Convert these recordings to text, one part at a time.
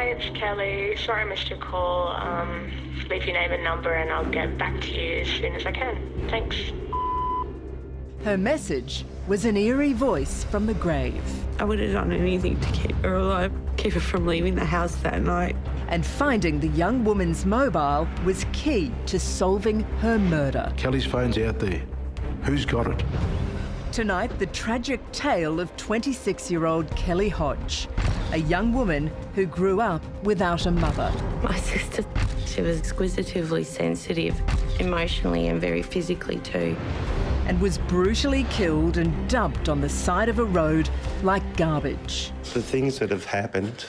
it's Kelly. Sorry I missed your call. Leave your name and number and I'll get back to you as soon as I can. Thanks. Her message was an eerie voice from the grave. I would have done anything to keep her alive, keep her from leaving the house that night. And finding the young woman's mobile was key to solving her murder. Kelly's phone's out there. Who's got it? Tonight, the tragic tale of 26-year-old Kelly Hodge, a young woman who grew up without a mother. My sister, she was exquisitively sensitive, emotionally and very physically too. And was brutally killed and dumped on the side of a road like garbage. The things that have happened,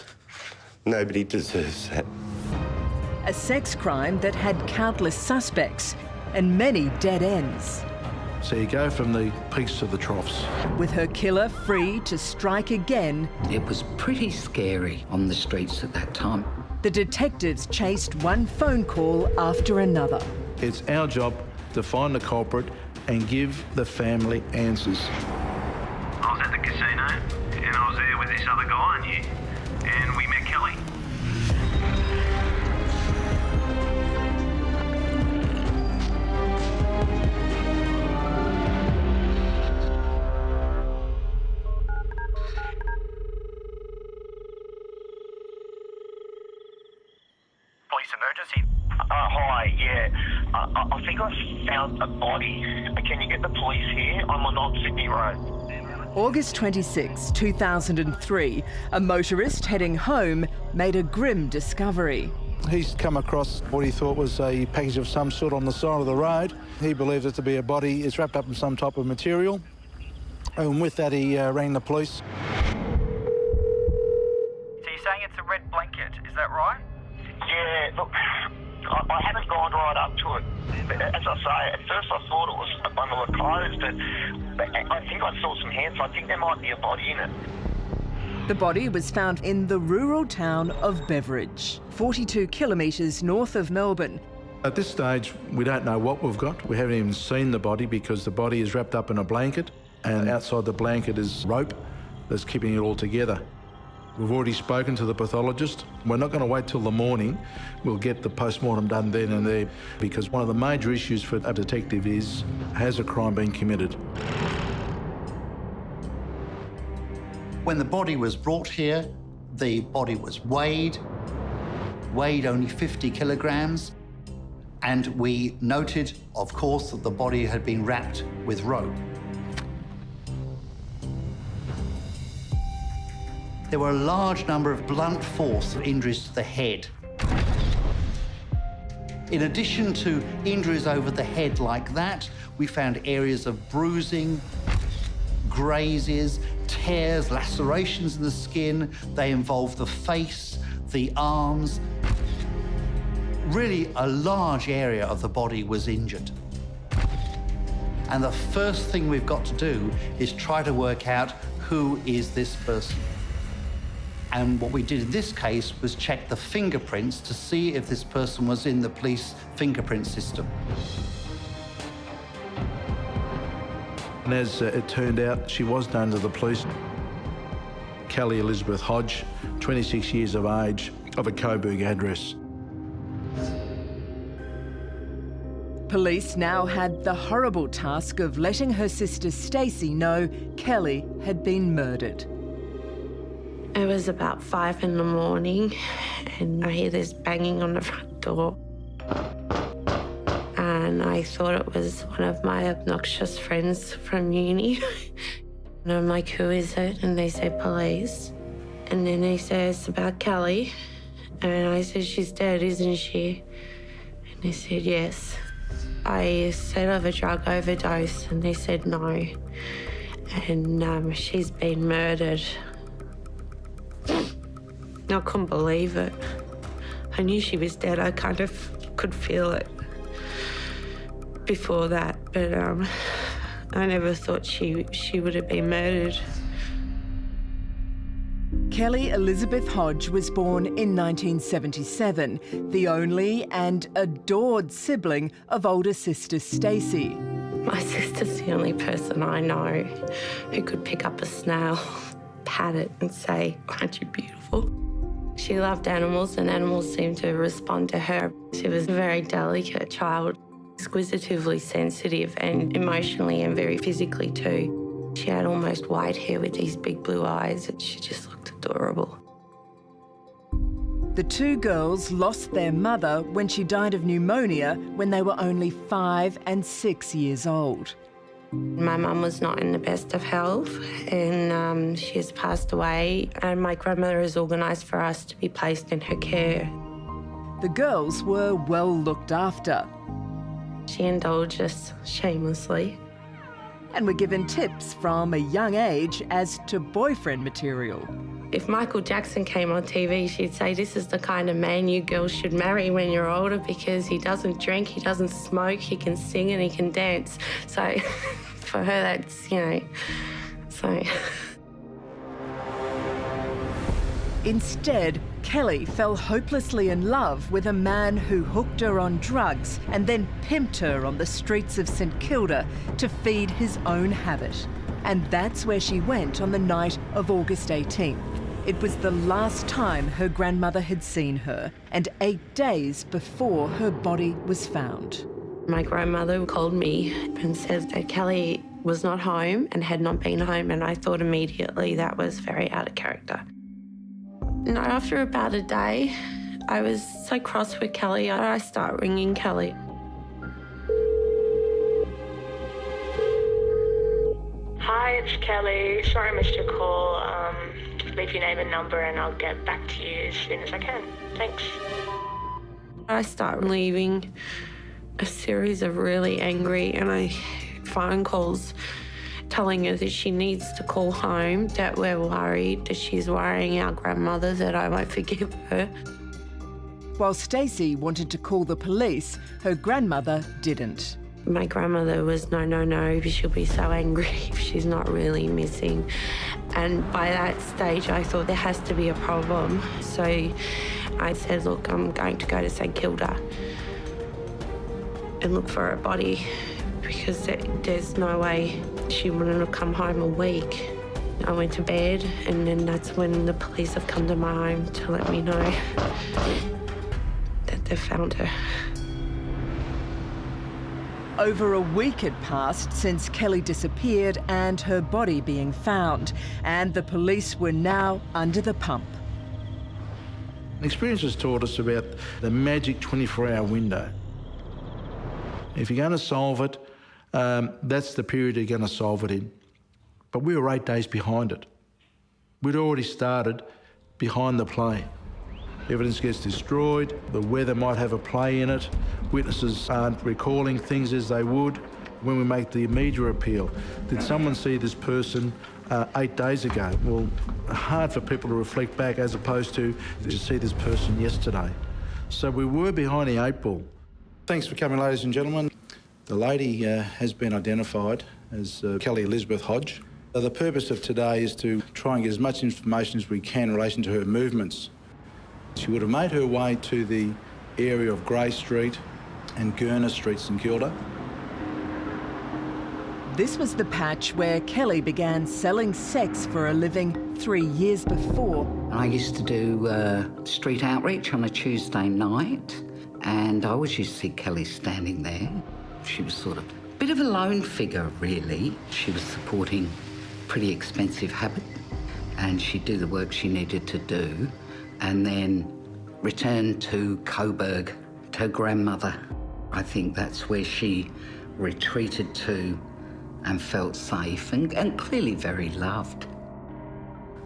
nobody deserves that. A sex crime that had countless suspects and many dead ends. So you go from the peaks to the troughs. With her killer free to strike again, it was pretty scary on the streets at that time. The detectives chased one phone call after another. It's our job to find the culprit and give the family answers. I was at the casino and I was there with this other guy and we met Kelly. Police emergency. Hi, yeah. I think I found a body. Can you get the police here? I'm on Old Sydney Road. August 26, 2003, a motorist heading home made a grim discovery. He's come across what he thought was a package of some sort on the side of the road. He believes it to be a body. It's wrapped up in some type of material. And with that, he rang the police. So you're saying it's a red blanket, is that right? Yeah, look, I haven't gone right up to it. But as I say, at first I thought it was a bundle of clothes, but I think I saw some hands. I think there might be a body in it. The body was found in the rural town of Beveridge, 42 kilometres north of Melbourne. At this stage, we don't know what we've got. We haven't even seen the body because the body is wrapped up in a blanket, and outside the blanket is rope that's keeping it all together. We've already spoken to the pathologist. We're not going to wait till the morning. We'll get the post-mortem done then and there, because one of the major issues for a detective is, has a crime been committed? When the body was brought here, the body was weighed only 50 kilograms, and we noted, of course, that the body had been wrapped with rope. There were a large number of blunt force injuries to the head. In addition to injuries over the head like that, we found areas of bruising, grazes, tears, lacerations in the skin. They involved the face, the arms. Really, a large area of the body was injured. And the first thing we've got to do is try to work out who is this person. And what we did in this case was check the fingerprints to see if this person was in the police fingerprint system. And as it turned out, she was known to the police. Kelly Elizabeth Hodge, 26 years of age, of a Coburg address. Police now had the horrible task of letting her sister Stacey know Kelly had been murdered. It was about 5 in the morning and I hear this banging on the front door. And I thought it was one of my obnoxious friends from uni. And I'm like, who is it? And they say, police. And then they say, it's about Kelly. And I said, she's dead, isn't she? And they said, yes. I said of a drug overdose and they said no. And she's been murdered. I couldn't believe it. I knew she was dead. I kind of could feel it before that, but I never thought she would have been murdered. Kelly Elizabeth Hodge was born in 1977, the only and adored sibling of older sister Stacey. My sister's the only person I know who could pick up a snail, pat it and say, aren't you beautiful? She loved animals and animals seemed to respond to her. She was a very delicate child, exquisitively sensitive and emotionally and very physically too. She had almost white hair with these big blue eyes and she just looked adorable. The two girls lost their mother when she died of pneumonia when they were only 5 and 6 years old. My mum was not in the best of health and she has passed away, and my grandmother has organised for us to be placed in her care. The girls were well looked after She indulged us shamelessly. and were given tips from a young age as to boyfriend material. If Michael Jackson came on TV, she'd say, this is the kind of man you girls should marry when you're older because he doesn't drink, he doesn't smoke, he can sing and he can dance. So for her, that's, so... Instead, Kelly fell hopelessly in love with a man who hooked her on drugs and then pimped her on the streets of St Kilda to feed his own habit. And that's where she went on the night of August 18th. It was the last time her grandmother had seen her, and 8 days before her body was found. My grandmother called me and said that Kelly was not home and had not been home, and I thought immediately that was very out of character. And after about a day, I was so cross with Kelly, I started ringing Kelly. Hi, it's Kelly. Sorry I missed your call. Leave your name and number and I'll get back to you as soon as I can. Thanks. I started leaving a series of really angry phone calls telling her that she needs to call home, that we're worried, that she's worrying our grandmother, that I won't forgive her. While Stacey wanted to call the police, her grandmother didn't. My grandmother was, no, she'll be so angry if she's not really missing. And by that stage, I thought there has to be a problem. So I said, look, I'm going to go to St Kilda and look for her body because there's no way she wouldn't have come home a week. I went to bed and then that's when the police have come to my home to let me know that they found her. Over a week had passed since Kelly disappeared and her body being found, and the police were now under the pump. Experience has taught us about the magic 24-hour window. If you're going to solve it, that's the period you're going to solve it in. But we were 8 days behind it. We'd already started behind the play. Evidence gets destroyed, the weather might have a play in it, witnesses aren't recalling things as they would. When we make the media appeal, did someone see this person 8 days ago? Well, hard for people to reflect back as opposed to, did you see this person yesterday? So we were behind the 8 ball. Thanks for coming, ladies and gentlemen. The lady has been identified as Kelly Elizabeth Hodge. The purpose of today is to try and get as much information as we can in relation to her movements. She would have made her way to the area of Grey Street and Gurner Street, St Kilda. This was the patch where Kelly began selling sex for a living 3 years before. I used to do street outreach on a Tuesday night, and I always used to see Kelly standing there. She was sort of a bit of a lone figure, really. She was supporting a pretty expensive habit, and she'd do the work she needed to do, and then return to Coburg, to her grandmother. I think that's where she retreated to and felt safe and clearly very loved.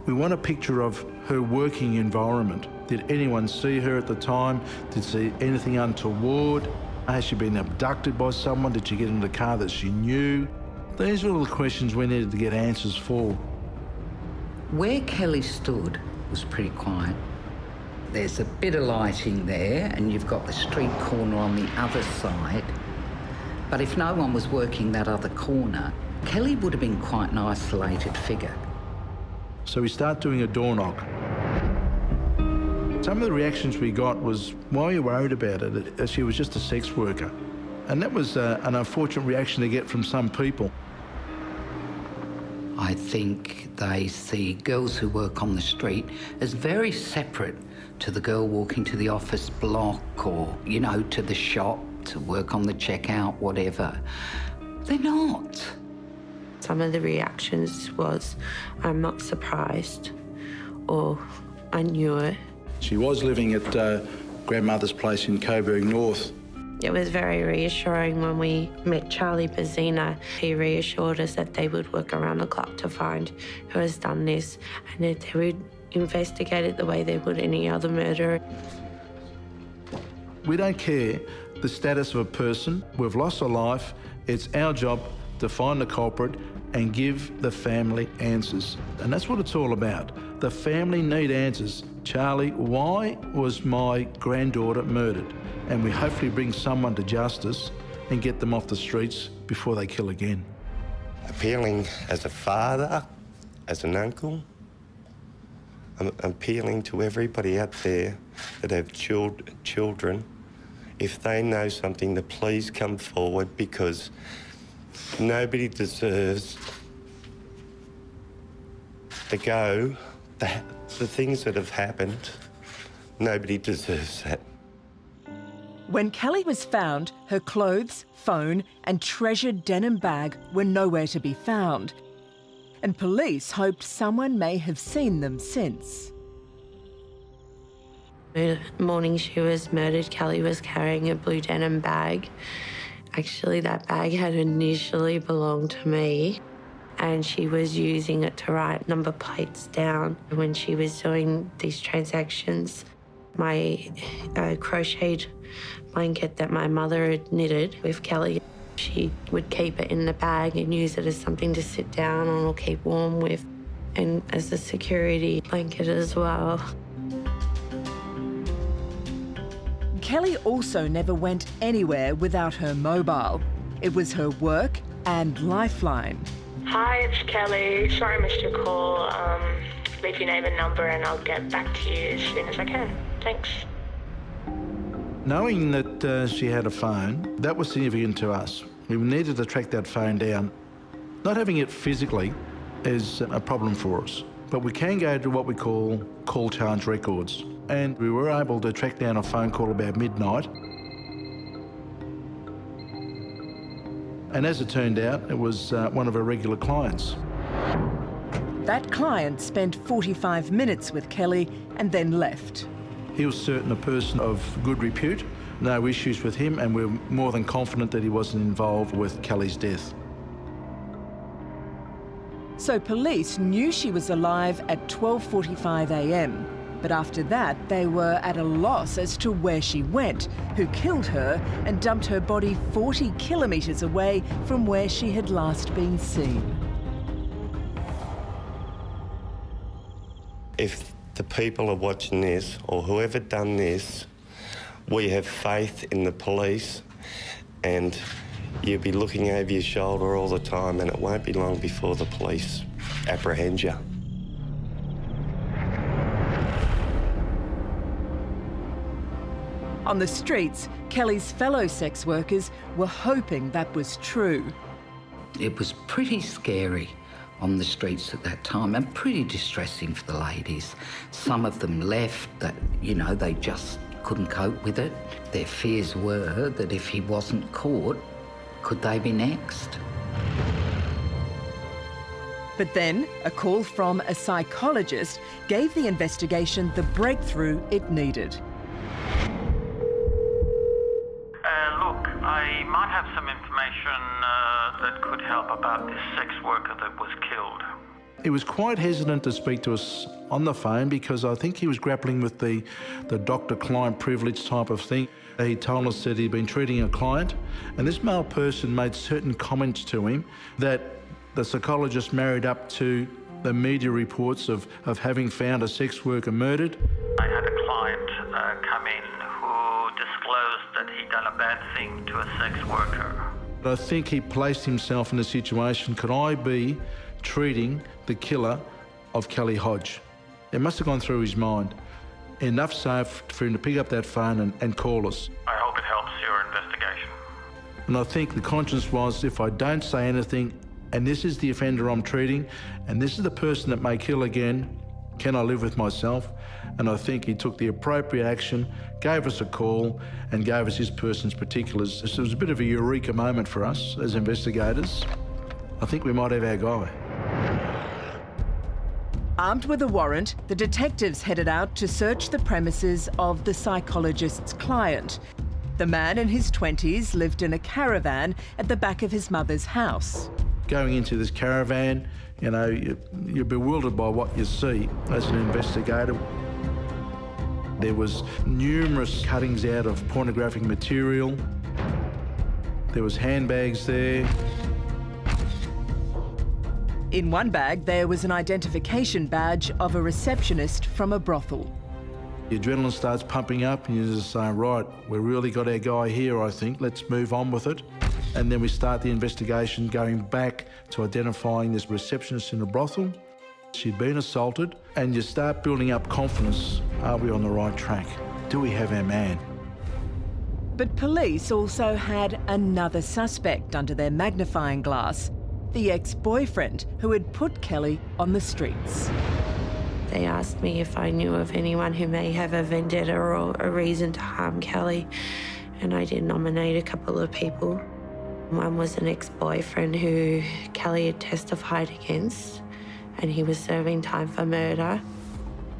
We want a picture of her working environment. Did anyone see her at the time? Did she see anything untoward? Has she been abducted by someone? Did she get in the car that she knew? These are all the questions we needed to get answers for. Where Kelly stood was pretty quiet. There's a bit of lighting there, and you've got the street corner on the other side. But if no one was working that other corner, Kelly would have been quite an isolated figure. So we start doing a door knock. Some of the reactions we got was, why are you worried about it? She was just a sex worker. And that was an unfortunate reaction to get from some people. I think they see girls who work on the street as very separate to the girl walking to the office block or, you know, to the shop to work on the checkout, whatever. They're not. Some of the reactions was, I'm not surprised, or I knew it. She was living at grandmother's place in Coburg North. It was very reassuring when we met Charlie Bazzina. He reassured us that they would work around the clock to find who has done this, and that they would investigate it the way they would any other murder. We don't care the status of a person. We've lost a life. It's our job to find the culprit and give the family answers. And that's what it's all about. The family need answers. Charlie, why was my granddaughter murdered? And we hopefully bring someone to justice and get them off the streets before they kill again. Appealing as a father, as an uncle. I'm appealing to everybody out there that have children. If they know something, to please come forward, because nobody deserves to go. The things that have happened, nobody deserves that. When Kelly was found, her clothes, phone and treasured denim bag were nowhere to be found, and police hoped someone may have seen them since. The morning she was murdered, Kelly was carrying a blue denim bag. Actually, that bag had initially belonged to me, and she was using it to write number plates down when she was doing these transactions. My crocheted blanket that my mother had knitted with Kelly, she would keep it in the bag and use it as something to sit down on or keep warm with, and as a security blanket as well. Kelly also never went anywhere without her mobile. It was her work and lifeline. Hi, it's Kelly. Sorry I missed your call. Leave your name and number and I'll get back to you as soon as I can. Thanks. Knowing that she had a phone, that was significant to us. We needed to track that phone down. Not having it physically is a problem for us, but we can go to what we call call charge records. And we were able to track down a phone call about midnight. And as it turned out, it was one of our regular clients. That client spent 45 minutes with Kelly and then left. He was certain a person of good repute, no issues with him, and we were more than confident that he wasn't involved with Kelly's death. So police knew she was alive at 12:45 a.m. But after that, they were at a loss as to where she went, who killed her and dumped her body 40 kilometres away from where she had last been seen. If the people are watching this, or whoever done this, we have faith in the police, and you'll be looking over your shoulder all the time, and it won't be long before the police apprehend you. On the streets, Kelly's fellow sex workers were hoping that was true. It was pretty scary on the streets at that time, and pretty distressing for the ladies. Some of them left that, you know, they just couldn't cope with it. Their fears were that if he wasn't caught, could they be next? But then, a call from a psychologist gave the investigation the breakthrough it needed. Look, I might have some information that could help about this sex worker that was killed. He was quite hesitant to speak to us on the phone because I think he was grappling with the doctor-client privilege type of thing. He told us that he'd been treating a client, and this male person made certain comments to him that the psychologist married up to the media reports of having found a sex worker murdered. I had a client come in who disclosed that he'd done a bad thing to a sex worker. I think he placed himself in a situation, could I be treating the killer of Kelly Hodge? It must have gone through his mind. Enough so for him to pick up that phone and call us. I hope it helps your investigation. And I think the conscience was, if I don't say anything, and this is the offender I'm treating, and this is the person that may kill again. Can I live with myself? And I think he took the appropriate action, gave us a call, and gave us his person's particulars. So it was a bit of a eureka moment for us as investigators. I think we might have our guy. Armed with a warrant, the detectives headed out to search the premises of the psychologist's client. The man in his 20s lived in a caravan at the back of his mother's house. Going into this caravan, you know, you're bewildered by what you see as an investigator. There was numerous cuttings out of pornographic material. There was handbags there. In one bag, there was an identification badge of a receptionist from a brothel. The adrenaline starts pumping up and you just say, right, we've really got our guy here, I think. Let's move on with it. And then we start the investigation going back to identifying this receptionist in the brothel. She'd been assaulted, and you start building up confidence. Are we on the right track? Do we have our man? But police also had another suspect under their magnifying glass, the ex-boyfriend who had put Kelly on the streets. They asked me if I knew of anyone who may have a vendetta or a reason to harm Kelly, and I did nominate a couple of people. One was an ex-boyfriend who Kelly had testified against, and he was serving time for murder.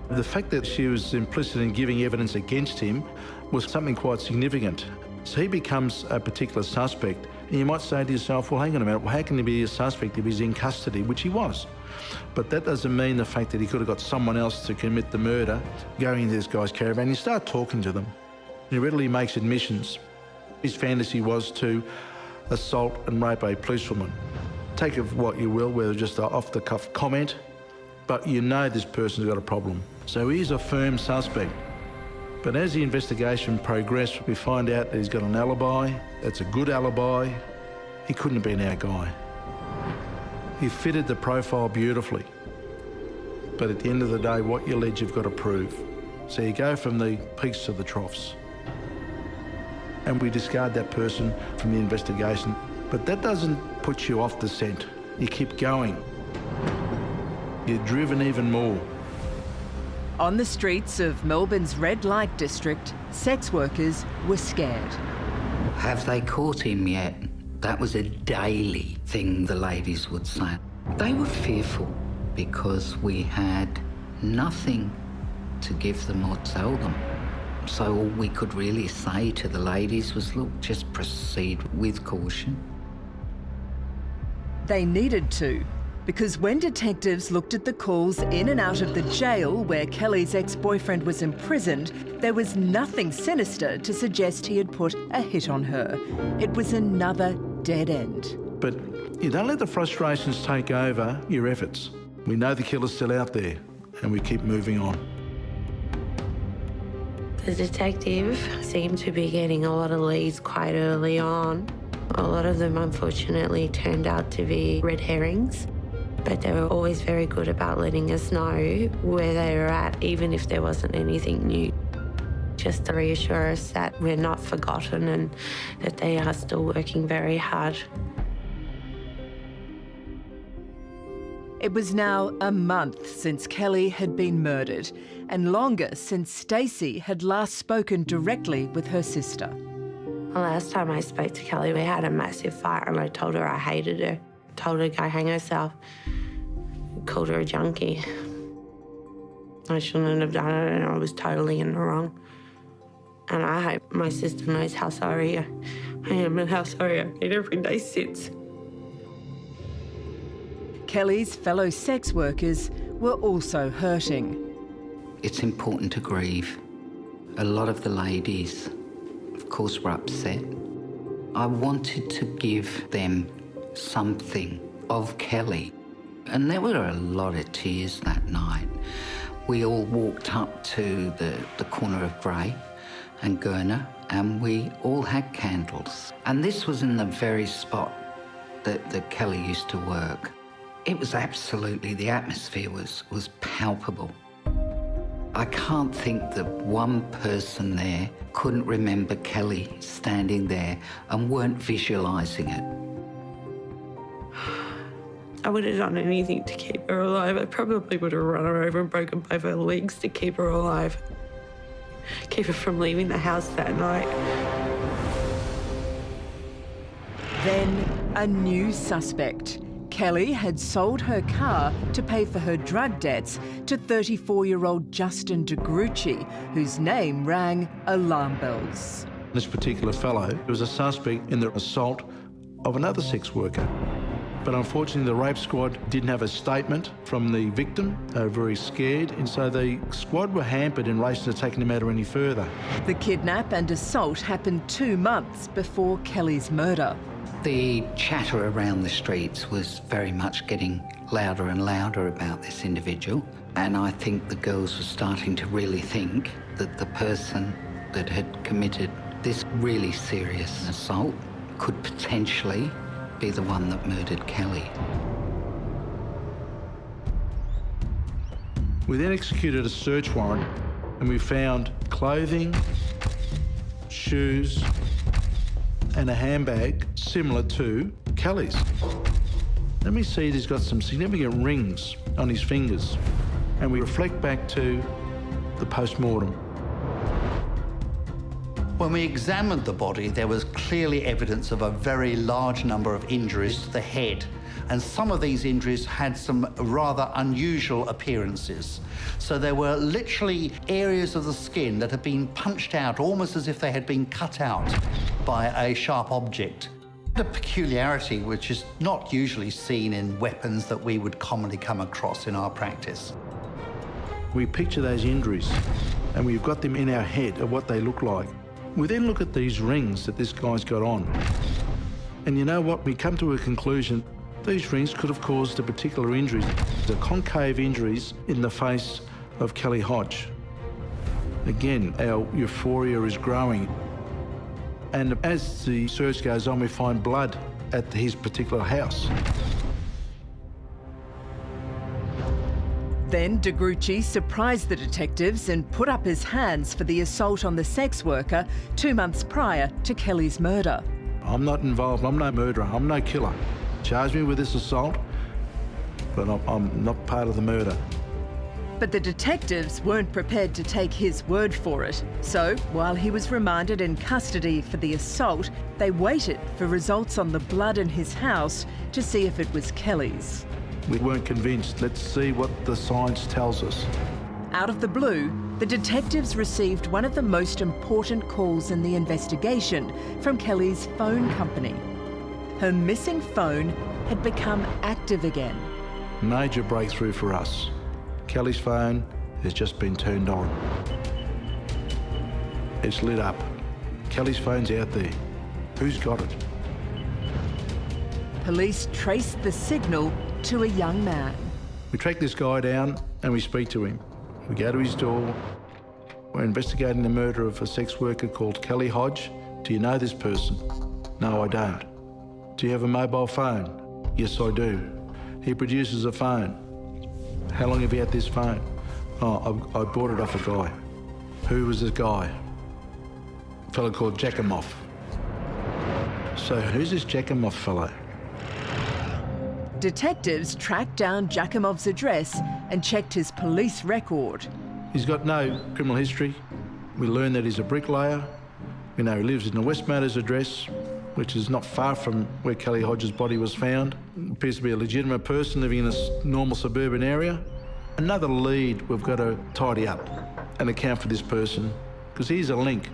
The fact that she was implicit in giving evidence against him was something quite significant. So he becomes a particular suspect, and you might say to yourself, well, hang on a minute, well, how can he be a suspect if he's in custody, which he was? But that doesn't mean the fact that he could have got someone else to commit the murder going into this guy's caravan. You start talking to them. He readily makes admissions. His fantasy was to assault and rape a policewoman. Take of what you will, whether just an off-the-cuff comment, but you know this person's got a problem. So he's a firm suspect. But as the investigation progressed, we find out that he's got an alibi. That's a good alibi. He couldn't have been our guy. He fitted the profile beautifully. But at the end of the day, what you allege, you've got to prove. So you go from the peaks to the troughs. And we discard that person from the investigation. But that doesn't put you off the scent. You keep going. You're driven even more. On the streets of Melbourne's red light district, sex workers were scared. Have they caught him yet? That was a daily thing the ladies would say. They were fearful because we had nothing to give them or tell them. So all we could really say to the ladies was, look, just proceed with caution. They needed to, because when detectives looked at the calls in and out of the jail where Kelly's ex-boyfriend was imprisoned, there was nothing sinister to suggest he had put a hit on her. It was another dead end. But you don't let the frustrations take over your efforts. We know the killer's still out there, and we keep moving on. The detective seemed to be getting a lot of leads quite early on. A lot of them, unfortunately, turned out to be red herrings, but they were always very good about letting us know where they were at, even if there wasn't anything new, just to reassure us that we're not forgotten and that they are still working very hard. It was now a month since Kelly had been murdered, and longer since Stacey had last spoken directly with her sister. The last time I spoke to Kelly, we had a massive fight, and I told her I hated her. Told her to go hang herself. Called her a junkie. I shouldn't have done it, and I was totally in the wrong. And I hope my sister knows how sorry I am and how sorry I get every day since. Kelly's fellow sex workers were also hurting. It's important to grieve. A lot of the ladies, of course, were upset. I wanted to give them something of Kelly. And there were a lot of tears that night. We all walked up to the corner of Grey and Gurner, and we all had candles. And this was in the very spot that Kelly used to work. It was absolutely, the atmosphere was palpable. I can't think that one person there couldn't remember Kelly standing there and weren't visualising it. I would have done anything to keep her alive. I probably would have run her over and broken both her legs to keep her alive. Keep her from leaving the house that night. Then a new suspect. Kelly had sold her car to pay for her drug debts to 34-year-old Justin DeGrucci, whose name rang alarm bells. This particular fellow was a suspect in the assault of another sex worker. But unfortunately, the rape squad didn't have a statement from the victim. They were very scared, and so the squad were hampered in relation to taking the matter any further. The kidnap and assault happened 2 months before Kelly's murder. The chatter around the streets was very much getting louder and louder about this individual, and I think the girls were starting to really think that the person that had committed this really serious assault could potentially be the one that murdered Kelly. We then executed a search warrant, and we found clothing, shoes, and a handbag similar to Kelly's. Let me see, he's got some significant rings on his fingers, and we reflect back to the post-mortem. When we examined the body, there was clearly evidence of a very large number of injuries to the head, and some of these injuries had some rather unusual appearances. So there were literally areas of the skin that had been punched out, almost as if they had been cut out by a sharp object. A peculiarity which is not usually seen in weapons that we would commonly come across in our practice. We picture those injuries, and we've got them in our head of what they look like. We then look at these rings that this guy's got on. And you know what? We come to a conclusion. These rings could have caused a particular injury, the concave injuries in the face of Kelly Hodge. Again, our euphoria is growing. And as the search goes on, we find blood at his particular house. Then DeGrucci surprised the detectives and put up his hands for the assault on the sex worker 2 months prior to Kelly's murder. I'm not involved, I'm no murderer, I'm no killer. Charge me with this assault, but I'm not part of the murder. But the detectives weren't prepared to take his word for it. So, while he was remanded in custody for the assault, they waited for results on the blood in his house to see if it was Kelly's. We weren't convinced. Let's see what the science tells us. Out of the blue, the detectives received one of the most important calls in the investigation from Kelly's phone company. Her missing phone had become active again. Major breakthrough for us. Kelly's phone has just been turned on. It's lit up. Kelly's phone's out there. Who's got it? Police traced the signal to a young man. We track this guy down and we speak to him. We go to his door. We're investigating the murder of a sex worker called Kelly Hodge. Do you know this person? No, I don't. Do you have a mobile phone? Yes, I do. He produces a phone. How long have you had this phone? Oh, I bought it off a guy. Who was this guy? A fellow called Jakimov. So who's this Jakimov fellow? Detectives tracked down Jakimov's address and checked his police record. He's got no criminal history. We learned that he's a bricklayer. We know he lives in the West Meadows address, which is not far from where Kelly Hodge's body was found. Appears to be a legitimate person living in a normal suburban area. Another lead we've got to tidy up and account for this person, because he's a link.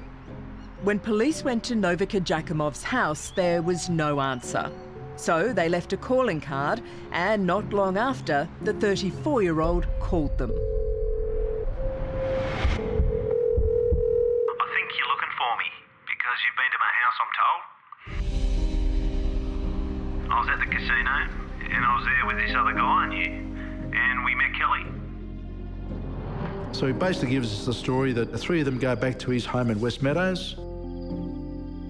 When police went to Novika Jakimov's house, there was no answer. So they left a calling card, and not long after, the 34-year-old called them. I think you're looking for me because you've been to my house, I'm told. I was at the casino and I was there with this other guy I knew, and we met Kelly. So he basically gives us the story that the three of them go back to his home in West Meadows.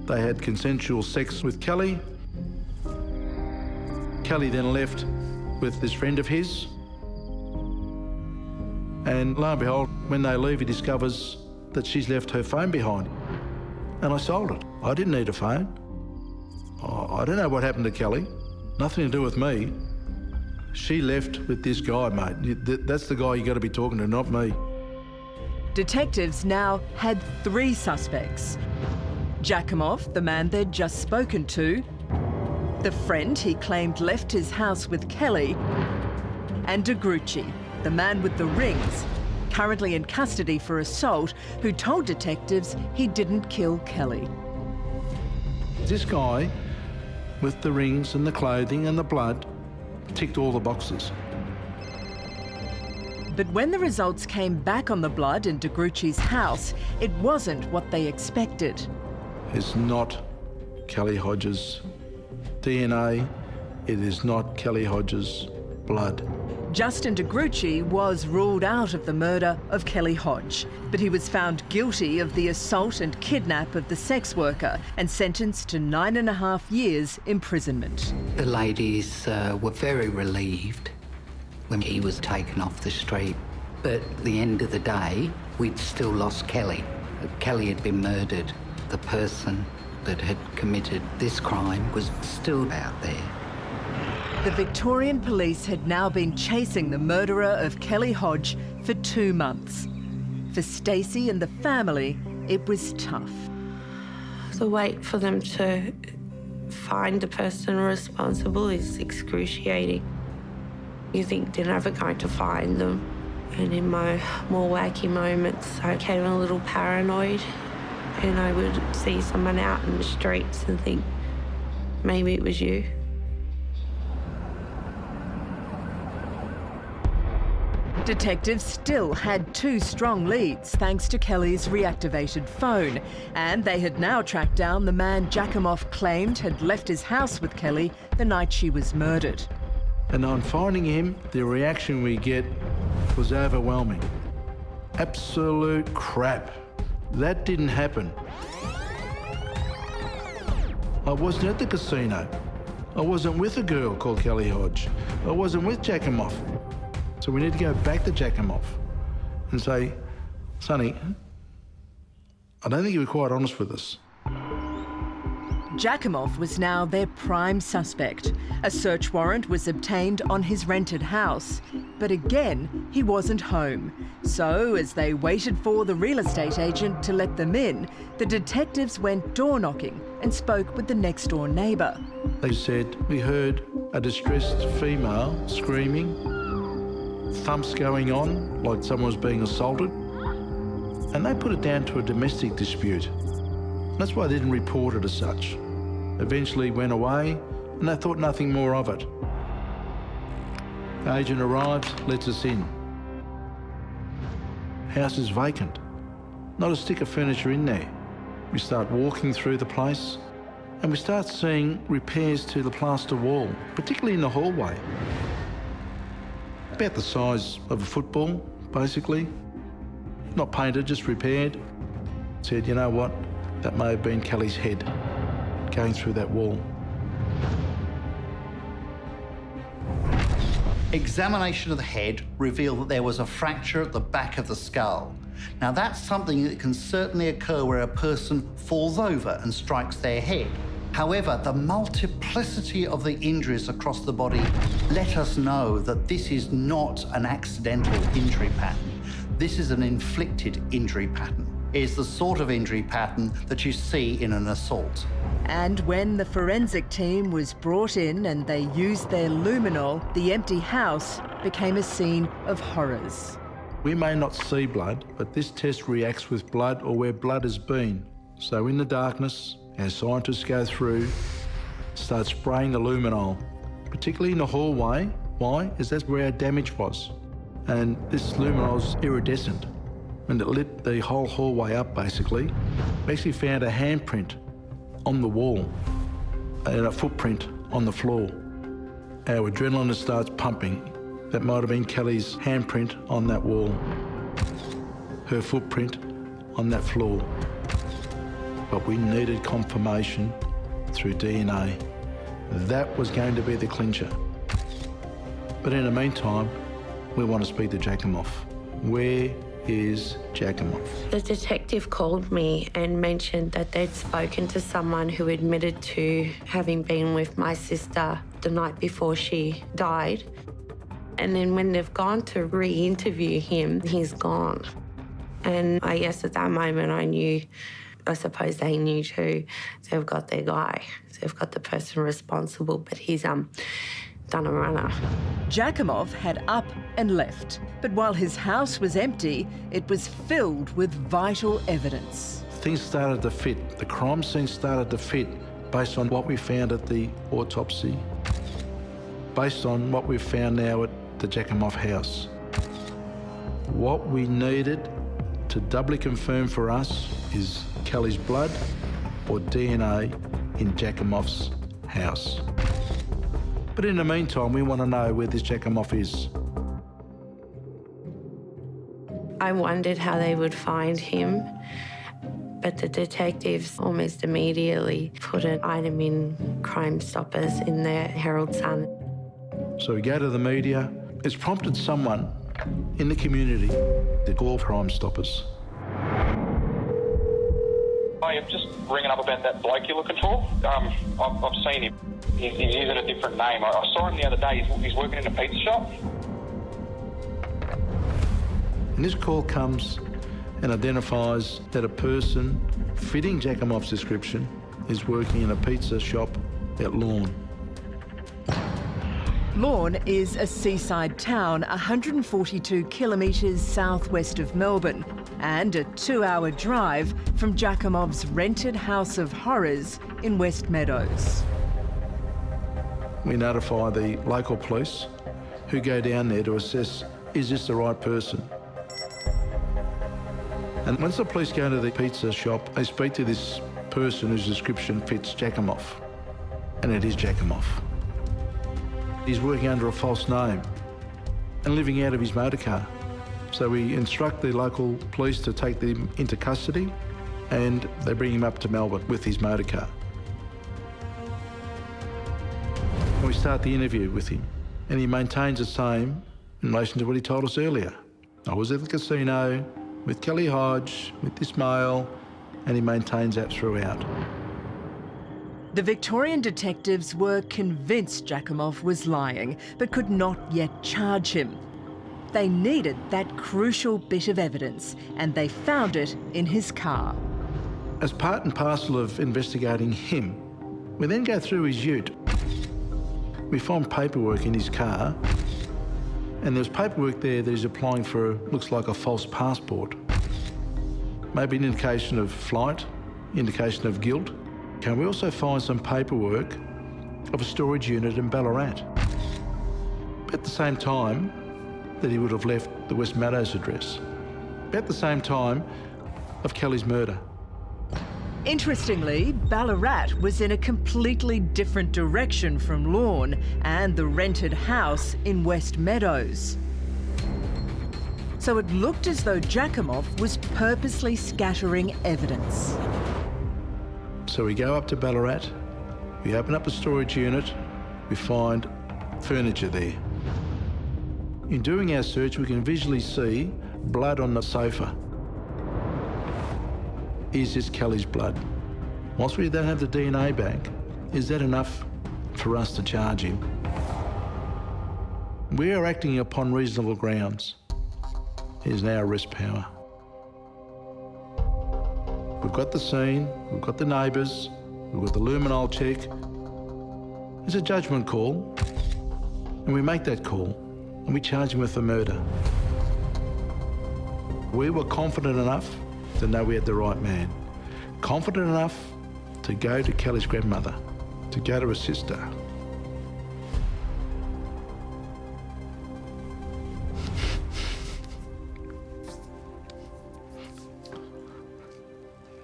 They had consensual sex with Kelly. Kelly then left with this friend of his. And lo and behold, when they leave, he discovers that she's left her phone behind. And I sold it. I didn't need a phone. I don't know what happened to Kelly. Nothing to do with me. She left with this guy, mate. That's the guy you got to be talking to, not me. Detectives now had 3 suspects. Jakimov, the man they'd just spoken to, the friend he claimed left his house with Kelly, and DeGrucci, the man with the rings, currently in custody for assault, who told detectives he didn't kill Kelly. This guy with the rings and the clothing and the blood ticked all the boxes. But when the results came back on the blood in DeGrucci's house, it wasn't what they expected. It's not Kelly Hodge's DNA. It is not Kelly Hodge's blood. Justin DeGrucci was ruled out of the murder of Kelly Hodge, but he was found guilty of the assault and kidnap of the sex worker and sentenced to 9.5 years imprisonment. The ladies were very relieved when he was taken off the street. But at the end of the day, we'd still lost Kelly. Kelly had been murdered. The person that had committed this crime was still out there. The Victorian police had now been chasing the murderer of Kelly Hodge for 2 months. For Stacey and the family, it was tough. The wait for them to find the person responsible is excruciating. You think they're never going to find them. And in my more wacky moments, I became a little paranoid, and I would see someone out in the streets and think, maybe it was you. Detectives still had 2 strong leads thanks to Kelly's reactivated phone, and they had now tracked down the man Jakimov claimed had left his house with Kelly the night she was murdered. And on finding him, the reaction we get was overwhelming. Absolute crap. That didn't happen. I wasn't at the casino. I wasn't with a girl called Kelly Hodge. I wasn't with Jakimov. So we need to go back to Jakimov and say, Sonny, I don't think you were quite honest with us. Jakimov was now their prime suspect. A search warrant was obtained on his rented house. But again, he wasn't home. So as they waited for the real estate agent to let them in, the detectives went door knocking and spoke with the next door neighbour. They said, we heard a distressed female screaming, thumps going on like someone was being assaulted. And they put it down to a domestic dispute. That's why they didn't report it as such. Eventually went away and they thought nothing more of it. The agent arrives, lets us in. House is vacant. Not a stick of furniture in there. We start walking through the place and we start seeing repairs to the plaster wall, particularly in the hallway. About the size of a football, basically. Not painted, just repaired. Said, you know what? That may have been Kelly's head going through that wall. Examination of the head revealed that there was a fracture at the back of the skull. Now, that's something that can certainly occur where a person falls over and strikes their head. However, the multiplicity of the injuries across the body let us know that this is not an accidental injury pattern. This is an inflicted injury pattern. It is the sort of injury pattern that you see in an assault. And when the forensic team was brought in and they used their luminol, the empty house became a scene of horrors. We may not see blood, but this test reacts with blood or where blood has been. So in the darkness, our scientists go through, start spraying the luminol, particularly in the hallway. Why? Is that's where our damage was. And this luminol's iridescent. And it lit the whole hallway up, basically. We actually found a handprint on the wall and a footprint on the floor. Our adrenaline starts pumping. That might have been Kelly's handprint on that wall, her footprint on that floor. But we needed confirmation through DNA. That was going to be the clincher. But in the meantime, we want to speak to Jakimov. Where is Jakimov? The detective called me and mentioned that they'd spoken to someone who admitted to having been with my sister the night before she died. And then when they've gone to re-interview him, he's gone. And I guess at that moment I suppose they knew too. They've got their guy. They've got the person responsible, but he's done a runner. Jakimov had up and left, but while his house was empty, it was filled with vital evidence. Things started to fit. The crime scene started to fit based on what we found at the autopsy, based on what we've found now at the Jakimov house. What we needed to doubly confirm for us is Kelly's blood or DNA in Jakimov's house. But in the meantime, we want to know where this Jakimov is. I wondered how they would find him, but the detectives almost immediately put an item in Crime Stoppers in the Herald Sun. So we go to the media. It's prompted someone in the community to call Crime Stoppers. I am just ringing up about that bloke you're looking for. I've seen him. He's using a different name. I saw him the other day. He's working in a pizza shop. And this call comes and identifies that a person fitting Jakimov's description is working in a pizza shop at Lorne. Lorne is a seaside town 142 kilometres southwest of Melbourne and a 2-hour drive from Jakimov's rented house of horrors in West Meadows. We notify the local police who go down there to assess, is this the right person? And once the police go to the pizza shop, they speak to this person whose description fits Jakimov, and it is Jakimov. He's working under a false name and living out of his motor car. So we instruct the local police to take them into custody and they bring him up to Melbourne with his motor car. And we start the interview with him and he maintains the same in relation to what he told us earlier. I was at the casino with Kelly Hodge, with this male, and he maintains that throughout. The Victorian detectives were convinced Jakimov was lying, but could not yet charge him. They needed that crucial bit of evidence, and they found it in his car. As part and parcel of investigating him, we then go through his ute. We find paperwork in his car, and there's paperwork there that he's applying for, looks like a false passport. Maybe an indication of flight, indication of guilt. Can we also find some paperwork of a storage unit in Ballarat? At the same time that he would have left the West Meadows address. At the same time of Kelly's murder. Interestingly, Ballarat was in a completely different direction from Lorne and the rented house in West Meadows. So it looked as though Jakimov was purposely scattering evidence. So we go up to Ballarat, we open up a storage unit, we find furniture there. In doing our search, we can visually see blood on the sofa. Is this Kelly's blood? Whilst we don't have the DNA back, is that enough for us to charge him? We are acting upon reasonable grounds. It is now arrest power. We've got the scene, we've got the neighbours, we've got the luminol check. It's a judgment call, and we make that call, and we charge him with the murder. We were confident enough to know we had the right man. Confident enough to go to Kelly's grandmother, to go to her sister.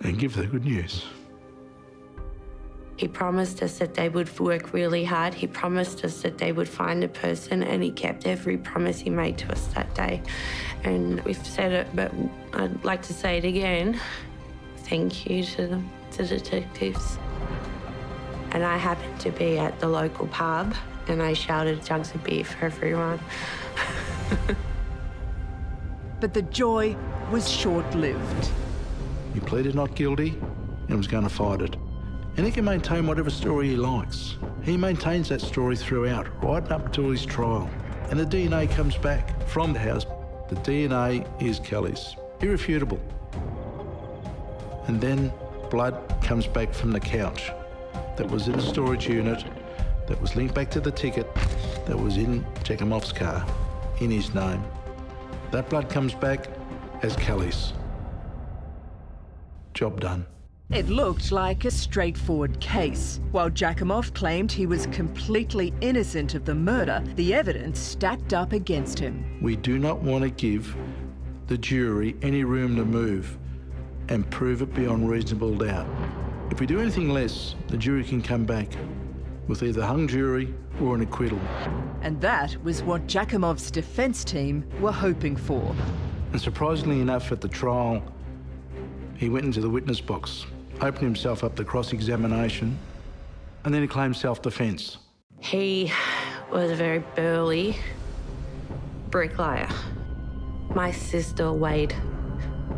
And give the good news. He promised us that they would work really hard. He promised us that they would find a person, and he kept every promise he made to us that day. And we've said it, but I'd like to say it again. Thank you to the detectives. And I happened to be at the local pub, and I shouted jugs of beer for everyone. But the joy was short-lived. He pleaded not guilty and was going to fight it. And he can maintain whatever story he likes. He maintains that story throughout, right up to his trial. and the DNA comes back from the house. The DNA is Kelly's, irrefutable. And then blood comes back from the couch that was in the storage unit, that was linked back to the ticket, that was in Jakimov's car, in his name. That blood comes back as Kelly's. Job done. It looked like a straightforward case. While Jakimov claimed he was completely innocent of the murder, the evidence stacked up against him. We do not want to give the jury any room to move and prove it beyond reasonable doubt. If we do anything less, the jury can come back with either a hung jury or an acquittal. And that was what Jakimov's defence team were hoping for. And surprisingly enough, at the trial, he went into the witness box, opened himself up to cross-examination, and then he claimed self-defence. He was a very burly bricklayer. My sister weighed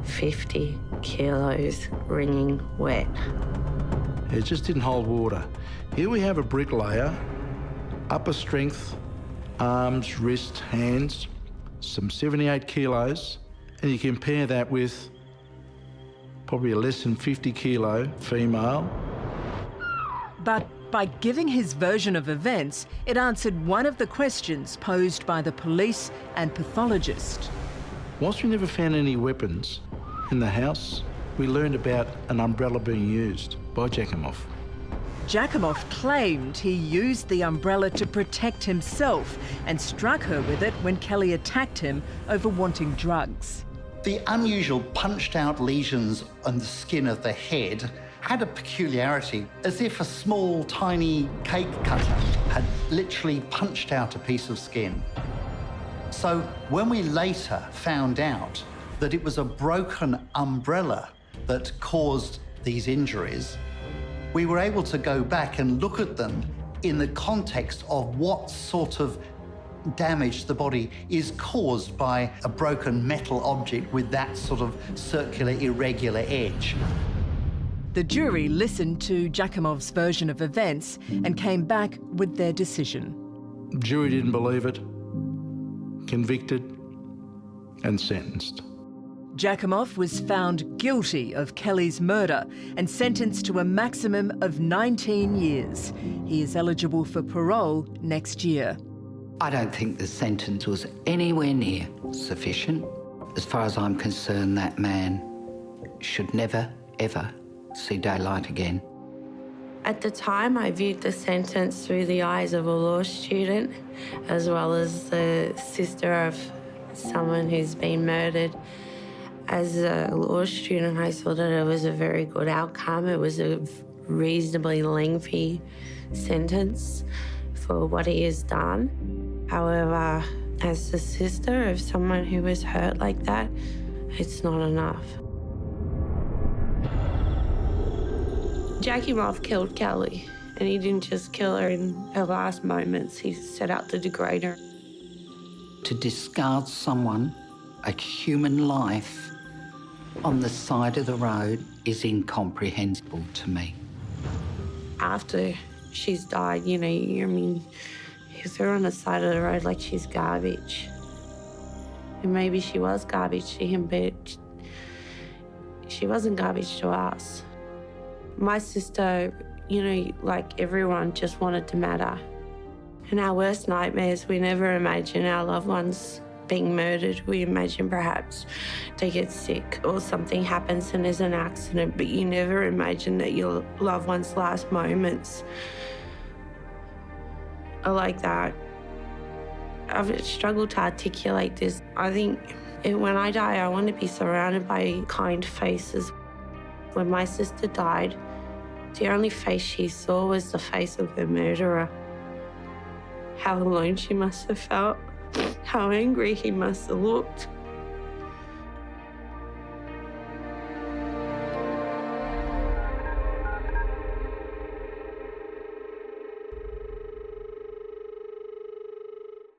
50 kilos, wringing wet. It just didn't hold water. Here we have a bricklayer, upper strength, arms, wrists, hands, some 78 kilos, and you compare that with probably a less than 50 kilo female. But by giving his version of events, it answered one of the questions posed by the police and pathologist. Whilst we never found any weapons in the house, we learned about an umbrella being used by Jakimov. Jakimov claimed he used the umbrella to protect himself and struck her with it when Kelly attacked him over wanting drugs. The unusual punched-out lesions on the skin of the head had a peculiarity, as if a small, tiny cake cutter had literally punched out a piece of skin. So when we later found out that it was a broken umbrella that caused these injuries, we were able to go back and look at them in the context of what sort of damage the body is caused by a broken metal object with that sort of circular, irregular edge. The jury listened to Jakimov's version of events and came back with their decision. The jury didn't believe it, convicted and sentenced. Jakimov was found guilty of Kelly's murder and sentenced to a maximum of 19 years. He is eligible for parole next year. I don't think the sentence was anywhere near sufficient. As far as I'm concerned, that man should never, ever see daylight again. At the time, I viewed the sentence through the eyes of a law student, as well as the sister of someone who's been murdered. As a law student, I saw that it was a very good outcome. It was a reasonably lengthy sentence for what he has done. However, as the sister of someone who was hurt like that, it's not enough. Jakimov killed Kelly, and he didn't just kill her in her last moments. He set out to degrade her. To discard someone, a human life, on the side of the road is incomprehensible to me. After she's died, you threw her on the side of the road like she's garbage. And maybe she was garbage to him, but she wasn't garbage to us. My sister, like everyone, just wanted to matter. In our worst nightmares, we never imagine our loved ones being murdered. We imagine perhaps they get sick or something happens and there's an accident, but you never imagine that your loved one's last moments are like that. I've struggled to articulate this. I think when I die, I want to be surrounded by kind faces. When my sister died, the only face she saw was the face of her murderer. How alone she must have felt, how angry he must have looked.